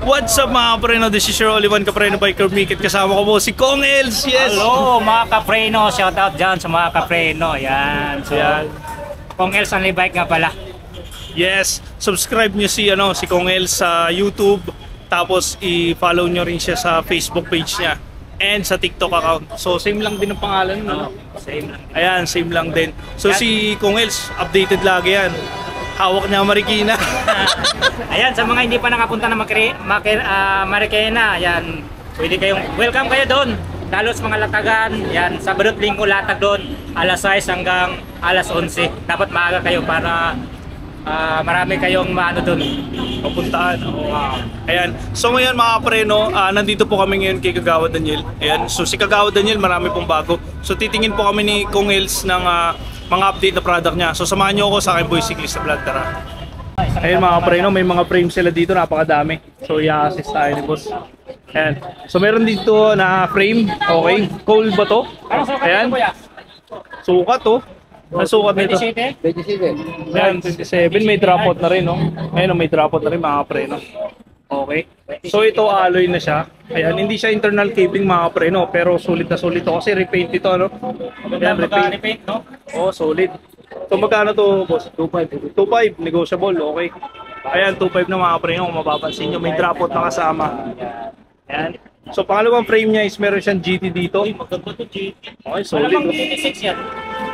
What's up mga kapreno? This is your Olivan Kapreno Biker Mikit. Kasama ko po si Kong Els. Yes! Hello mga kapreno, shoutout dyan sa mga kapreno. Yan, so yan. Kong Els Only Bike nga pala. Yes, subscribe nyo si Kong Els sa YouTube. Tapos i-follow nyo rin siya sa Facebook page niya and sa TikTok account. So same lang din ang pangalan, no? Same lang. Ayan, same lang din. So yan. Si Kong Els, updated lagi yan. Hawak niya Marikina. Ayan, sa mga hindi pa nakapunta na Marikina, yan, pwede kayong, welcome kayo doon. Lalo sa mga latagan, yan, Sabado at Linggo latag doon, alas 6 hanggang alas 11. Dapat maaga kayo para marami kayong maano doon. Pupuntaan. Ayan. So ngayon mga kapreno, nandito po kami ngayon kay Kagawad Daniel. Ayan. So si Kagawad Daniel, marami pong bago. So titingin po kami ni Kong Els ng mga update na product niya. So samahan niyo ako sa akin Boy Cyclist na vlog. Tara. Ayan mga kapreno, may mga frame sila dito, napakadami. So i-assist tayo ni boss. Ayan. So meron dito na frame. Okay. Cold ba to? Ayan. Sukat to. Ang sukat nito. 27? Ayan, 27. May dropout na rin, no? Ayan, may dropout na rin mga kapreno. Okay. So ito alloy na siya. Ayan, hindi siya internal cabling mga kapreno, pero sulit na sulit to kasi repaint ito, no? Ayan, repaint, no? Oh, solid. So magkano to, boss? 2.5. 2.5, negotiable, okay. Ayan, 2.5 na mga kapreno, kung mapapansin nyo, may dropout na kasama. Ayan. So pangalawang frame niya is meron siyang GT dito. Maganda to GT. Okay, solid. Malamang 26 yan.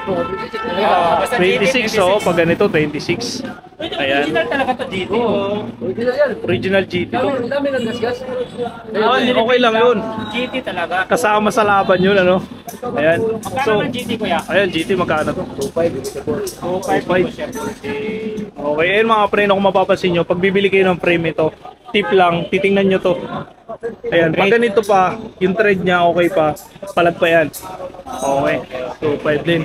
26, so pag ganito 26. Ayan. Original talaga to GT. Original yan. Original GT to. Ang dami ng gas-gas. Okay lang yun. GT talaga. Kasama sa laban yun, ano? Ayan. Magkano ng GT kuya? Ayan, GT magkano to? 2.5. 2.5. Okay, ayun mga preno, kung mapapansin nyo, pag bibili kayo ng frame ito, tip lang, titingnan nyo to. Ayan, pag ganito pa, yung thread niya okay pa, palag pa yan. Okay, 2.5 din.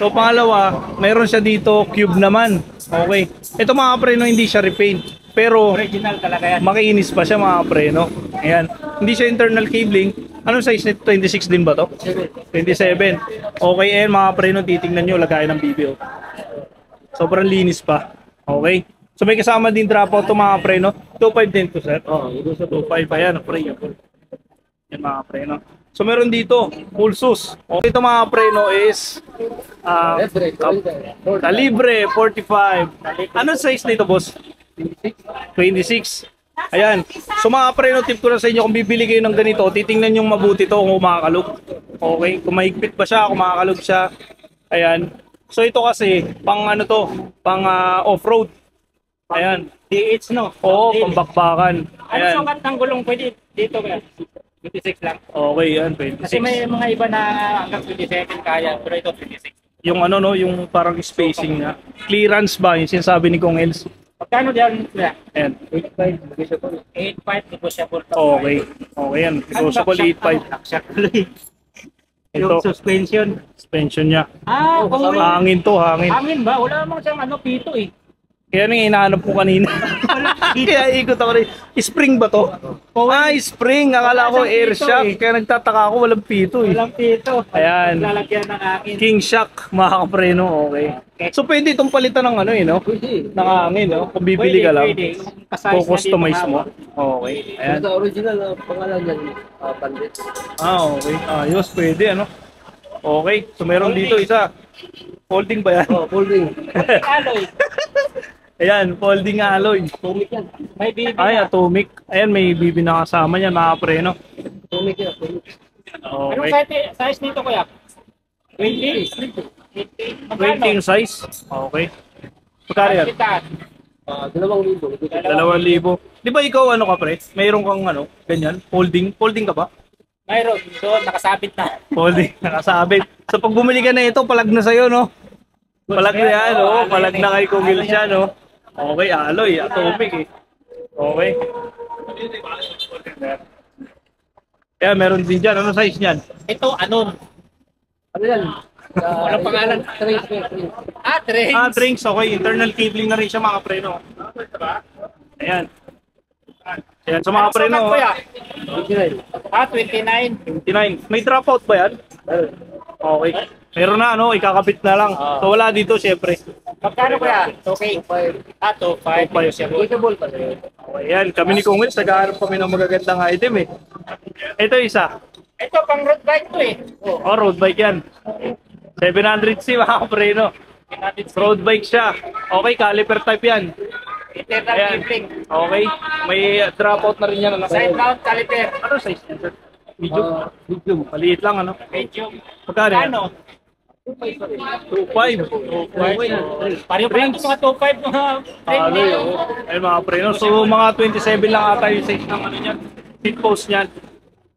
So pangalawa, mayroon siya dito, cube naman. Okay, ito mga preno, hindi siya repaint. Pero, Original talaga yan. makiinis pa siya mga preno. Ayan, hindi siya internal cabling. Anong size nito? 26 din ba to? 27. Okay, ayan mga preno, titingnan nyo, lagayan ng BBO. Sobrang linis pa. Okay. So may kasama din dropout to mga preno. 2.5 din to, sir. Oh, 2.5 pa yan, pre. Yan mga preno. So meron dito, pulsus. Okay, ito mga preno is Calibre 45. Anong size nito, boss? 26. Ayan. So mga preno, tip ko na sa inyo, kung bibili kayo ng ganito, titingnan yung mabuti to kung makakalog. Okay, kung mahigpit ba siya, kung makakalog siya. Ayan. So ito kasi, pang ano to, pang off-road. Ayan. DH no? Oo, pambakbakan. Ano Ayan. sukat ng gulong pwede dito kaya? 26 lang. Okay, yan, Kasi 26. may mga iba na hanggang 27 kaya, pero ito 26. Yung ano no, yung parang spacing na. Clearance ba, yung sinasabi ni Kong Els. Magkano dyan? Ayan. 8.5 negotiable. Okay. Okay yan. Negotiable 8.5. Yung Ito, suspension niya. okay. Hangin to, hangin. Hangin ba? Wala namang siyang ano, pito eh. Kaya nang hinahanap ko kanina. Kaya ikot ako rin. Spring ba to? Spring. Akala ko air shock. Kaya nagtataka ako walang pito eh. Walang pito. Ayan. Lalagyan ng hangin. King shock, mga kapreno. Okay. So pwede itong palitan ng ano eh, no? Ng hangin, no? Kung bibili ka lang. Pwede. Customize mo. Okay. Ayan. Sa original na pangalan yan, Pandit. Okay. Ayos, pwede, ano? Okay. So meron dito isa. Folding ba yan? Oh, folding. Alloy. Ayan, folding alloy. Atomic yan. May bibi Ay, na. atomic. Ayan, may bibi na kasama niya, mga preno. Atomic yan. Atomic. Anong Okay. size nito kuya? 20? 20. 20 yung size. Okay. Magkano yan? 2,000. 2,000. Di ba ikaw ano ka, pre? Mayroon kang ano, ganyan? Folding? Folding ka ba? Mayroon. Doon, nakasabit na. Folding, nakasabit. So pag bumili ka na ito, palag na sa'yo, no? Palag na yan, no? Palag na kay Kugil siya, no? Okay, alloy, atomic eh. Okay. Kaya meron din dyan. Ano size niyan? Ito, anon. Ano yan? Walang pangalan. Trace. Trains. Drinks. Okay, internal cabling na rin siya, mga preno. Ayan. Ayan, sa mga preno. Sukat kuya? Original. 29. 29. May dropout ba yan? Okay. Meron na, ano? Ikakabit na lang. So wala dito, syempre. Magkano kuya? Okay. 2,500. 2.5. Negotiable pa rin. Ayan, kami ni Kung Wils, nag-aarap kami ng magagandang item eh. Ito isa. Ito, pang road bike to eh. Oh, road bike yan. 700C mga kapreno. Road bike siya. Okay, caliper type yan. Internal Ayan. kipling. Okay, may dropout na rin yan. Ano? Side mount caliper. Ano size yan, sir? Medium. Medium. Maliit lang, ano? Medium. Magkano yan? Ano? 2.5. Pareho pa lang ito mga 2.5 mga frame Ano niya. yun? Ayun mga preno. So mga 27 lang ata yung size ng ano niyan. Seat post niyan.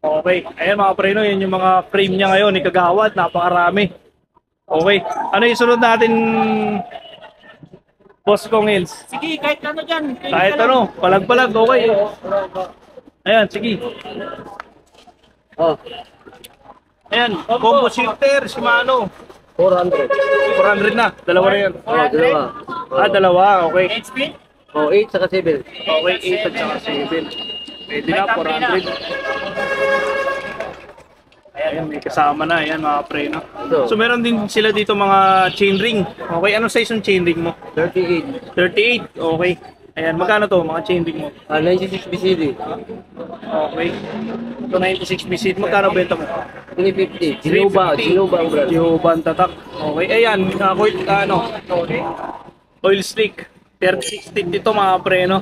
Okay. Ayan mga preno, yan yung mga frame niya ngayon. Ni Kagawad, napakarami. Okay. Ano yung sunod natin, Boss Kong Hills? Sige, kahit ano dyan. Kahit ano, palag-palag, okay. Ayan, sige. Oh, Ayan, combo shifter, Shimano. 400. 400 na, dalawa na yan. Oh, dalawa. Dalawa, okay. 8 speed? Oh, 8 saka 7. Okay, 8 at saka 7. Pwede na, 400. Ayan, may kasama na. Ayan, mga preno. So, meron din sila dito mga chainring. Okay, anong size yung chainring mo? 38. 38, okay. Ayan, magkano to, mga chainring mo? 96 BCD. Okay. So, 96 BC. Magkano benta mo? 350. Ginuba. Ginuba ang brand. Ginuba ang tatak. Okay, ayan. Oil stick. 36 stick dito, mga preno.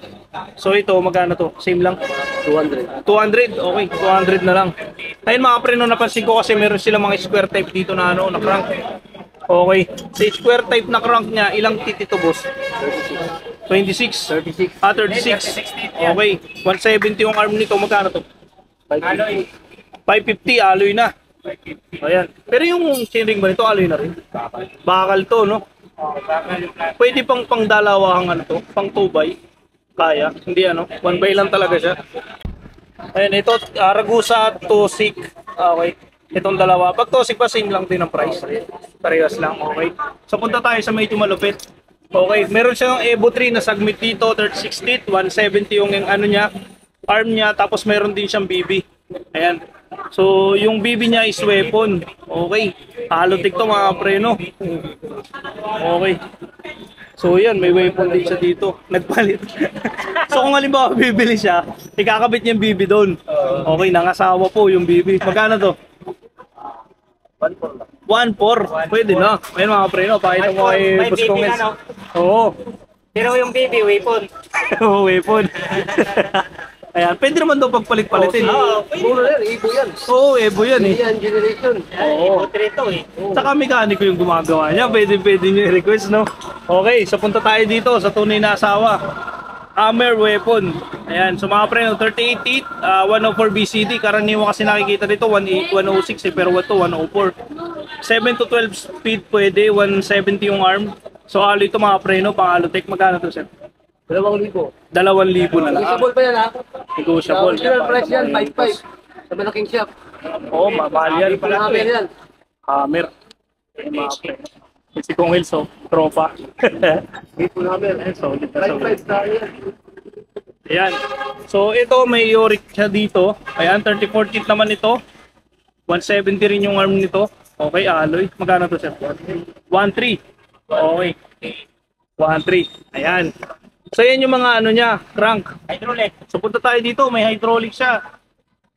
So, ito, magkano to? Same lang? 200. 200, okay, 200 na lang. Ayun mga preno, napansin ko kasi meron silang mga square type dito na ano, na crank. Okay, sa square type na crank niya, ilang tit ito, boss? 26. 36. 36. Okay, 170 yung arm nito, magkano to? Alloy. 550, alloy na. Ayan. Pero yung chainring ba nito, alloy na rin? Bakal to, no? Pwede pang pangdalawang ano to, pang 2x. Kaya, hindi ano, 1x lang talaga siya. Ayan, ito, Ragusa, Tosik. Okay, itong dalawa. Pag Tosik pa, same lang din ang price. Parehas lang, okay. So, punta tayo sa medyo malupit. Okay, meron siyang Evo 3 na sagmit dito, 36 teeth, 170 yung ano niya, arm niya, tapos meron din siyang BB. Ayan. So, yung BB niya is weapon. Okay. Halotik to mga preno. Okay. So, yan. May weapon din siya dito. Nagpalit. So, kung halimbawa bibili siya, ikakabit niya yung BB doon. Okay. Nangasawa po yung BB. Magkano to? 1.4. Pwede na. Ayun mga preno. Pakita mo kay May Boss BB Kongels. na, no? Oo. Pero yung BB, weapon. Oo, weapon. Ayan, pwede naman daw pagpalit-palitin. Oo, pwede. Mura yan. Ibo yan. Oo, Evo yan eh. Yan, generation. Oo. Ito eh. Saka mekaniko yung gumagawa niya. Pwede nyo i-request, no? Okay, so punta tayo dito sa tunay na asawa. Hammer weapon. Ayan, so mga preno, 38 teeth, 104 BCD. Karaniwan kasi nakikita dito, 106 eh, pero ito 104. 7 to 12 speed pwede, 170 yung arm. So alo ito mga preno, pang Alotech. Magkano to, sir? 2,000. 2,000 na lang. Negotiable pa yan ha. Negotiable. Original price yan, 5,500. Sa malaking shop. Oo, mahal yan. Hammer yan. Hammer. Ayan, mga preno. Si Kong Wils, so, tropa. Ito hammer. Solid na solid. 5,500 na yan. Ayan. So ito may Yorick siya dito. Ayan, 34 teeth naman ito. 170 rin yung arm nito. Okay, alloy. Magkano to, sir? 1.3. Okay. 1.3. Ayan. So yan yung mga ano niya, crank. Hydraulic. So punta tayo dito, may hydraulic siya.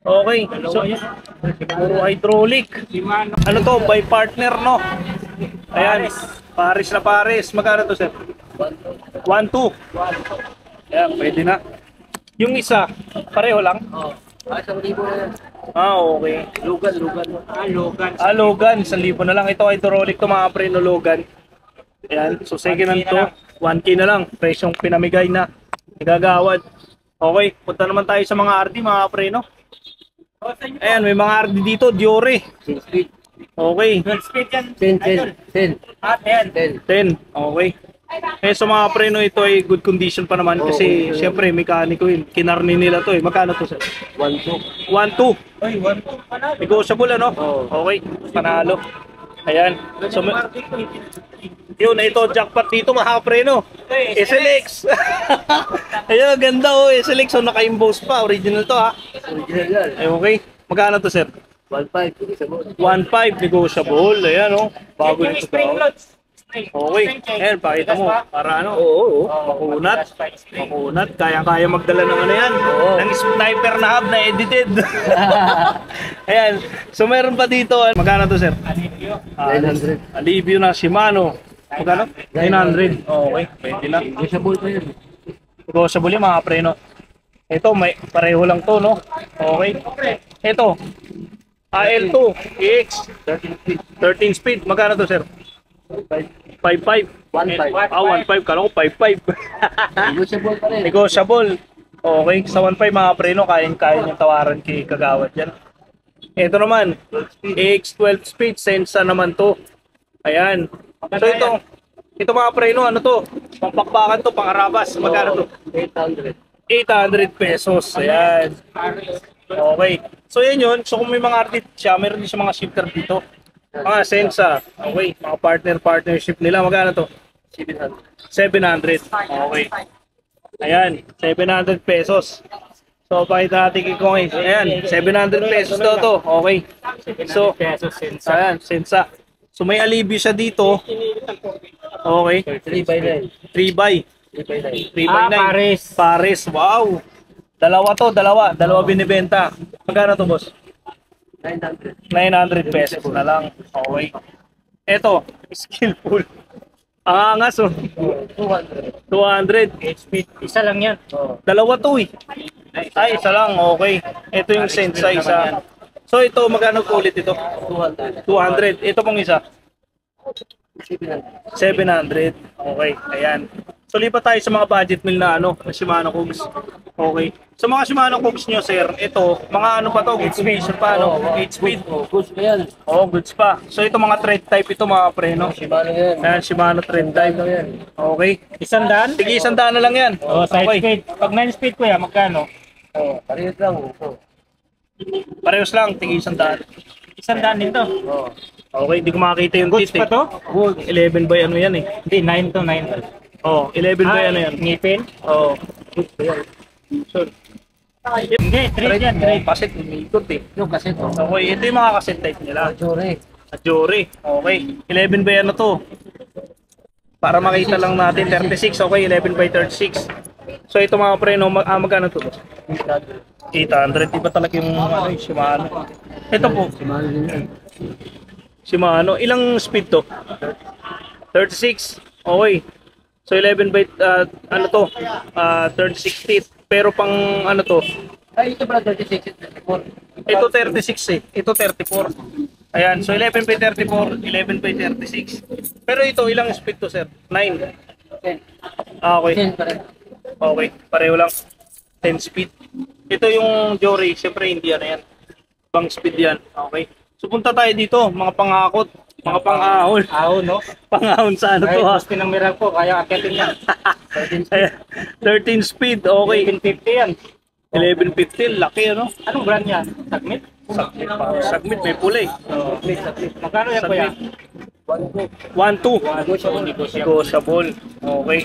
Okay. So puro hydraulic. Ano to? By partner, no? Ayan. Pares na pares. Magkano to, sir? 1.2. Ayan, pwede na. Yung isa, pareho lang. Oh. 1,000 na yan. Okay. Lugan. Logan. Logan, 1,000 na lang. Ito hydraulic to mga preno Logan. Ayan, so second hand to, 1K na lang. Presyong pinamigay na. Nagagawad. Okay, punta naman tayo sa mga RD mga preno. Ayan, may mga RD dito, Diore. 10 speed. Okay, 12 speed yan. 10. At 10. 10. Okay. Eh, sa mga preno ito ay good condition pa naman kasi syempre mekaniko yun. Kinarni nila to eh. Magkano to, sir? 1,200. 1.2. Oy, 1 pa na. Negotiable ano? Okay, panalo. Ayan. So, yun, ito, jackpot dito, mga preno. SLX. Ayun, ganda oh, SLX. So, naka-emboss pa. Original to, ha. Original yan. Ay, okay. Magkano to, sir? 1,500. 1.5, negotiable. Ayan, oh. Bago Yung nito spring daw. loads. Okay. Ayan, pakita mo. Para ano? Oo. Makunat. Makunat. Kaya-kaya magdala ng ano yan. Oo. Ng sniper na hub na edited. Ayan. So meron pa dito. Magkano to, sir? 900. Alivio na Shimano. Magkano? 900. Okay. Pwede na. Negotiable pa yun. Negotiable yung mga preno. Ito, may pareho lang to, no? Okay. Ito. AL2 EX 13 speed. Magkano to, sir? 5.5. 1.5. 1.5. Kala ko 5.5. Negotiable pa rin. Negotiable. Okay. Sa 1.5 mga preno, kaya niyang tawaran kay Kagawad yan. Ito naman, AX12 speed. Sensa naman to. Ayan. So ito mga preno, ano to? Pampakbakan to, pangarabas. Magkano to? 800. 800 pesos. Ayan. Okay. So yan yun. So kung may mga artist siya, meron din siya mga shifter dito. Mga Sensa. Okay. Mga partnership nila. Magkano to? 700. 700. Okay. Ayan. 700 pesos. So pakita natin kay Kong. Ayan. 700 pesos daw to. Okay. So, pesos sensa. ayan. Sensa. So may alibyo siya dito. Okay. 3 by 9. 3 by. 3 by 9. 3 by 9. Pares. Pares. Wow. Dalawa to. Dalawa binibenta. Magkano to, boss? 900. 900 pesos na lang. Okay. Ito, skillful. Ang angas, oh. 200. 200. HP. Isa lang yan. Oh. Dalawa to, eh. Ay, isa lang. Okay. Ito yung Sensa isa. So ito, magkano po ulit ito? 200. 200. Ito pong isa. 700. 700. Okay. Ayan. So lipat tayo sa mga budget meal na ano, na Shimano Kugs. Okay. Sa mga Shimano Kugs nyo, sir, ito, mga ano pa to, good speed pa, no? 8 speed. Oh, goods pa yan. Oh, goods pa. So ito mga thread type ito, mga preno. Shimano yan. Ayan, Shimano thread type. Ano yan? Okay. 100? Sige, 100 na lang yan. Oh, side Okay. speed. Pag 9 speed ko yan, magkano? Oh, parehas lang. Oh. Parehos lang, tigi 100. 100 din to. Oh. Okay, di ko makakita yung Goods tit, pa eh. to? Good. 11 by ano yan, eh. Hindi, 9 to 9. Oh, 11 by ano yan. Ngipin? Oh, good ba yan? So, Hindi, 3 yan, 3. Kaset, umikot, eh. Yung kasi to. Okay, ito yung mga kaset type nila. Jore. Ajori. Okay. 11 by ano to? Para makita lang natin, 36. Okay, 11 by 36. So ito mga preno, magkano to? 800. Iba talaga yung ano, yung Shimano. Ito po, Shimano din yan. Shimano. Ilang speed to? 36. Okay. So 11 by ano to? 36 teeth. Pero pang ano to? Ay, ito pala 36 and 34. Ito 36 eh. Ito 34. Ayan. So 11 by 34, 11 by 36. Pero ito ilang speed to, sir? 9. 10. Okay. 10 pa rin. Okay. Pareho lang. 10 speed. Ito yung Jory. Siyempre hindi yan. Yan. Pang speed yan. Okay. So punta tayo dito. Mga pangakot. Mga pang-ahon. Ahon, no? Pang-ahon sa ano Ay, to, ha? gusto ng miral ko, kaya akitin yan. 13 speed. Okay. 1150 yan. 11.15. Laki, ano? Anong brand yan? Submit? Submit pa. Submit. May pula eh. Magkano yan, kuya? 1.2. Negotiable. Okay.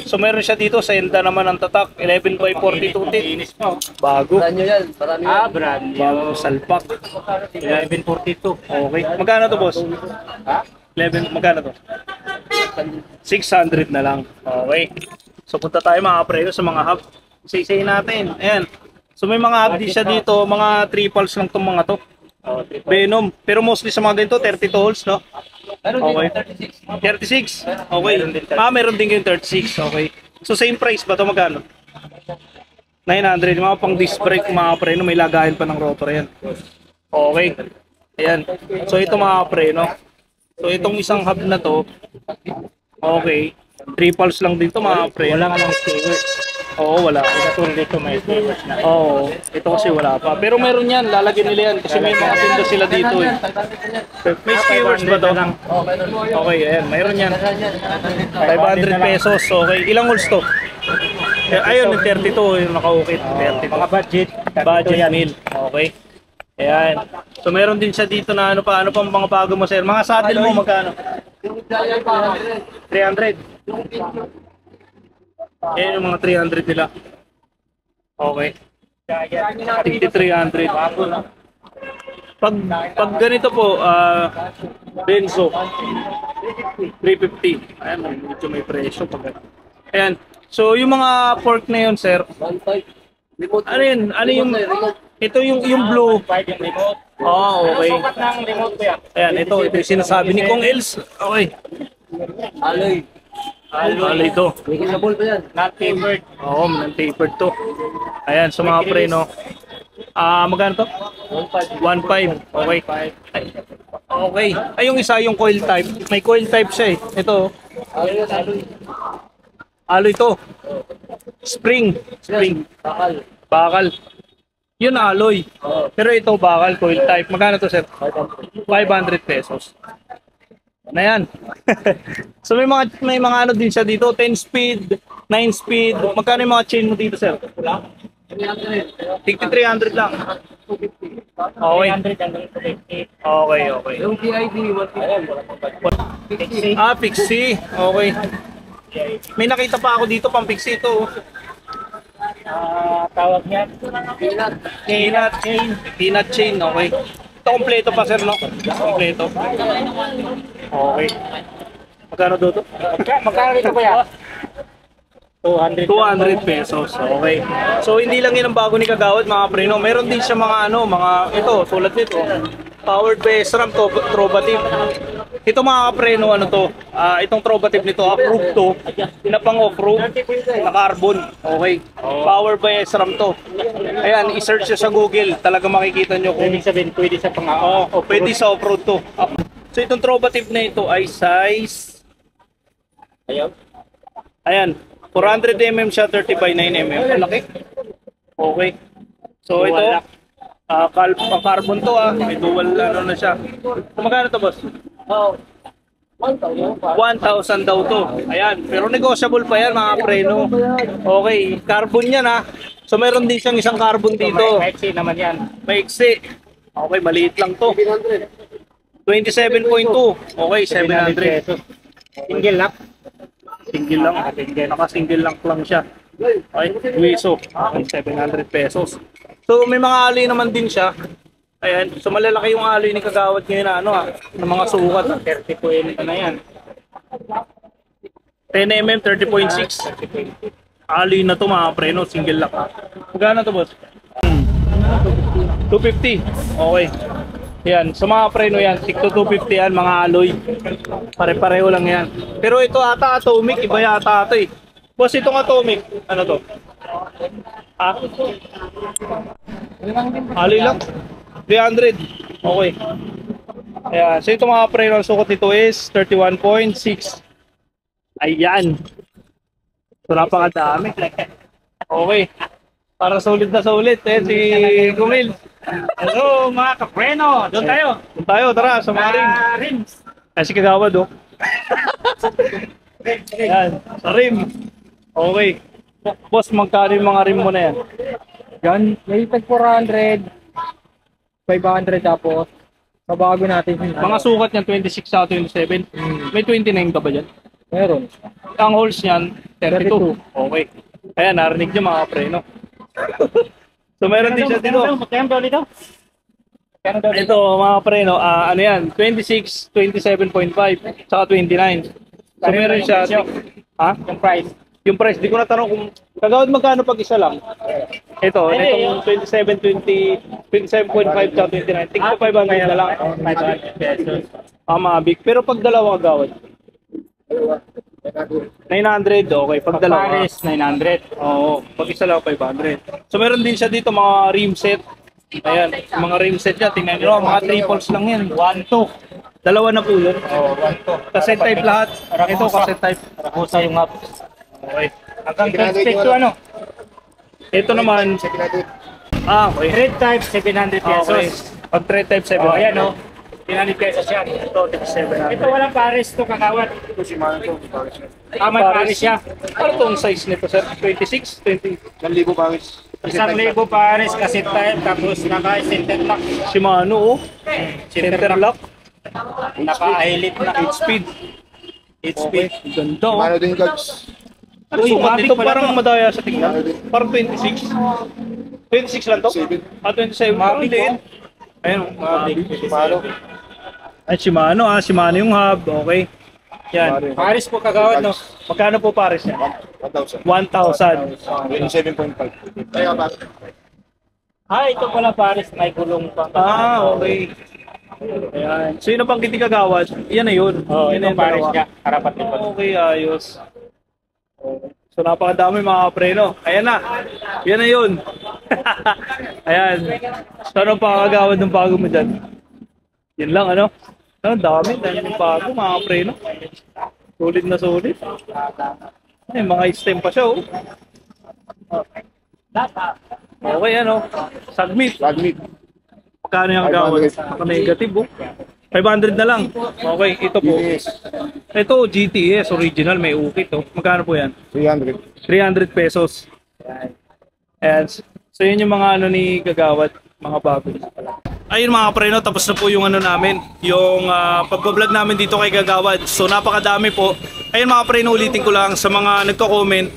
So meron siya dito sa Enda naman ang tatak. 11 by 42 teeth. Linis pa, oh. Bago. Brand nyo yan. Marami yan. Brand Bago salpak. 1142. Okay. Magkano to, boss? Ha? 11. Magkano to? 600 na lang. Okay. So punta tayo mga preno sa mga hub. Isa-isayin natin. Ayan. So may mga hub din siya dito. Mga triples lang itong mga to. Venom. Pero mostly sa mga ganito, 32 holes, no? Okay. 36. Okay. Meron din yung 36. Okay. So same price ba to? Magkano? 900. Yung mga pang disc brake, mga preno, may lagayan pa ng rotor yan. Okay. Ayan. So ito mga preno. So itong isang hub na to, okay. Triples lang dito mga preno. Wala nga lang skewers. Oo, wala. Katulad dito may skewers na. Oo, ito kasi wala pa. Pero meron yan, lalagyan nila yan kasi may mga tinda sila dito eh. May skewers ba to? Oh, meron. Okay, ayan, mayroon yan. Meron yan. 500 pesos, okay. Ilang holes to? Ayun, yung 32, yung naka-ukit. 32. Mga budget. Budget meal. Okay. Ayan. So meron din siya dito na ano pa mga bago mo, sir. Mga saddle mo magkano? 300. Ayan yung mga 300 nila. Okay. Tigti 300. Pag ganito po, Benzo, 350. Ayan, medyo may presyo pag ganito. Ayan. So, yung mga fork na yun, sir, 1.5. Remote. ano yun? Ano yung, ito yung blue. 5 yung remote. Oh, okay. Sukat ng remote ko yan. Ayan, ito yung sinasabi ni Kong Els. Okay. Alloy. Alloy ito. Reusable pa yan. Not tapered. Oo, non-tapered to. Ayan, sa mga preno. Magkano to? 1.5. Okay. Okay. Ay, yung isa, yung coil type. May coil type siya eh. Ito. Alloy yan, alloy. Alloy to. Spring. Spring. Bakal. Bakal. Yun alloy. Pero ito bakal, coil type. Magkano to, sir? 500 pesos. Na yan. So may mga ano din siya dito, 10 speed, 9 speed. Magkano yung mga chain mo dito, sir? 300 lang. Okay. 300 hanggang 250. Okay, okay. Yung PID, 150. Pixie. Okay. May nakita pa ako dito, pang Pixie ito. Tawag niya. Peanut chain. Peanut chain, okay. Ito kompleto pa, sir, no? Kompleto. Okay. Magkano dito? Magkano dito ba yan? 200. 200 pesos. Okay. So hindi lang 'yan ang bago ni Kagawad, mga preno. Meron din siya mga ito, tulad nito. Powered by SRAM to, Trovative. Ito mga preno, itong Trovative nito, approved to. Pinapang off-road na carbon. Okay. Powered by SRAM to. Ayan, i-search nyo sa Google. Talaga makikita nyo kung Ibig sabihin, pwede sa pang pwede sa off-road to. So itong Trovative na ito ay size, ayan, 400mm siya, 30 by 9mm. Malaki. Okay. So ito, carbon to may dual na siya. So magkano to, boss? 1,000 daw to. Ayan, pero negotiable pa yan, mga preno. Okay, carbon yan So meron din siyang isang carbon dito. Maiksi naman yan. Maiksi. Okay, maliit lang to. 27.2. Okay, 700. pesos. Single lock. Single lang. Naka-single lang siya. Okay, Wiso. 700 pesos. So may mga alloy naman din siya. Ayan, so malalaki yung alloy ni Kagawad ngayon ng mga sukat. 30.0 na yan. 10mm, 30.6. Alloy na to, mga preno, single lock. Magkano to, boss? 250. Okay. Yan, sa mga preno yan, 250 yan, mga alloy. Pare-pareho lang yan. Pero ito ata atomic, iba yata ito eh. Boss, itong atomic, ano to? Alloy lang? 300. Okay. Ayan, so itong mga preno, ang sukat nito is 31.6. Ayan. So napakadami. Okay. Para sulit na sulit si Gumil. Hello mga kapreno, doon tayo. Doon tayo, tara, sa mga rim. Rims. Ay, si Kagawad, Ayan, sa rim. Okay. Boss, magkano yung mga rim mo na yan? Yan, may tag 400, 500 tapos mabago natin yung Mga sukat niyan, 26 sa 27. May 29 ka ba dyan? meron. Ang holes niyan, 32. Okay. Ayan, narinig niyo mga preno. So meron din siya dito. Magkano daw dito? Ito mga preno, ano yan, 26, 27.5, saka 29. So meron siya, Yung price. yung price, di ko natanong kung Kagawad magkano pag isa lang. Ito, itong 27, 20, 27.5 saka 29. Tingko 500 na lang. 500 pesos. Big. Pero pag dalawa Kagawad, 900, okay. Pag dalawa, Pares, 900. oo, pag isa lang 500. So meron din siya dito mga rim set. Ayan, mga rim set niya, tingnan nyo, mga triples lang yan. 1, 2. Dalawa na po yun. Oh, 1 to. Cassette type lahat. Ito cassette type. Rakusa yung up. Okay. Hanggang 26 to ano? Ito naman. Okay. Thread type, 700 pesos. Okay. Pag thread type 7. Oh, ayan o. 700 pesos yan. Ito, 700. Ito walang pares to, Kagawad. Tama pares siya. Ano tong size nito, sir? 26? 20? 1,000 pangis. 1,000 pares kasi type, tapos naka-center lock. Shimano, center lock. Naka-highlight na. 8 speed. 8 speed. Ganda, oh. Mano din guys. Ano Uy, sukat mabigat nito? pala Parang to. madaya sa tingnan. Parang 26. 26 lang to? 27. Parang liit. Ayun, Shimano. Ay, Shimano Shimano yung hub. Okay. Yan. Paris po kagawad, no? Magkano po pares niya? 1,000. 1,000. 7.5. Kaya ba? Ito pala Paris, may gulong pa. Okay. Ayan. So yun ang pang kagawad. Yan na yun. Oh, Yan na ito yung Paris dalawa. niya, harapat likod. Okay, ayos. So napakadami mga preno. Ayan na. Yan na yun. Ayan. So anong pakagawad ng bago mo dyan? Yan lang ano? Ang dami ng bago mga preno. Sulit na sulit. Ay, mga stem pa siya oh. Okay ano? Submit. Lagmit. Magkano yung gawad? Negative oh. 500 na lang. Okay, ito po. GTS. Ito, GTS original, may ukit oh. Magkano po yan? 300. 300 pesos. And so yun yung mga ano ni Kagawad, mga bago. Ayun mga preno, tapos na po yung ano namin, yung pagbablog namin dito kay Kagawad. So napakadami po. Ayun mga preno, ulitin ko lang sa mga nagko-comment.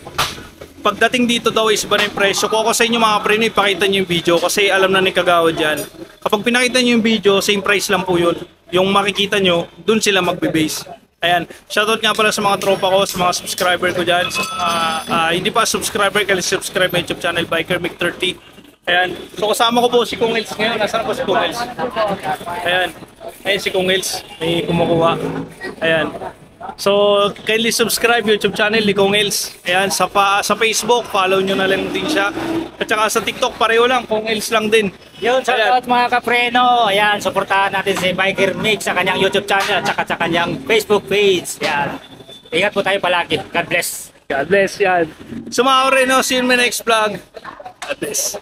Pagdating dito daw is iba na yung presyo. Kung ako sa inyo mga preno, ipakita nyo yung video kasi alam na ni Kagawad yan. Kapag pinakita nyo yung video, same price lang po yun. Yung makikita nyo, dun sila magbe-base. Ayan, shoutout nga pala sa mga tropa ko, sa mga subscriber ko dyan, sa mga hindi pa subscriber, kaya subscribe my YouTube channel, Biker Mic 30. Ayan, so kasama ko po si Kung Els ngayon. Nasaan po si Kung Els? Ayan, ayun si Kung Els, may kumukuha. Ayan. So, kindly subscribe YouTube channel ni Kung Els. Ayan, sa Facebook, follow nyo na lang din siya. At saka sa TikTok, pareho lang, Kung Els lang din. Yun, shoutout mga kapreno. Ayan, suportahan natin si Biker Mick sa kanyang YouTube channel at saka sa kanyang Facebook page. Ayan. Ingat po tayo palagi. God bless. God bless yan. So mga Reno, see you in my next vlog. God bless.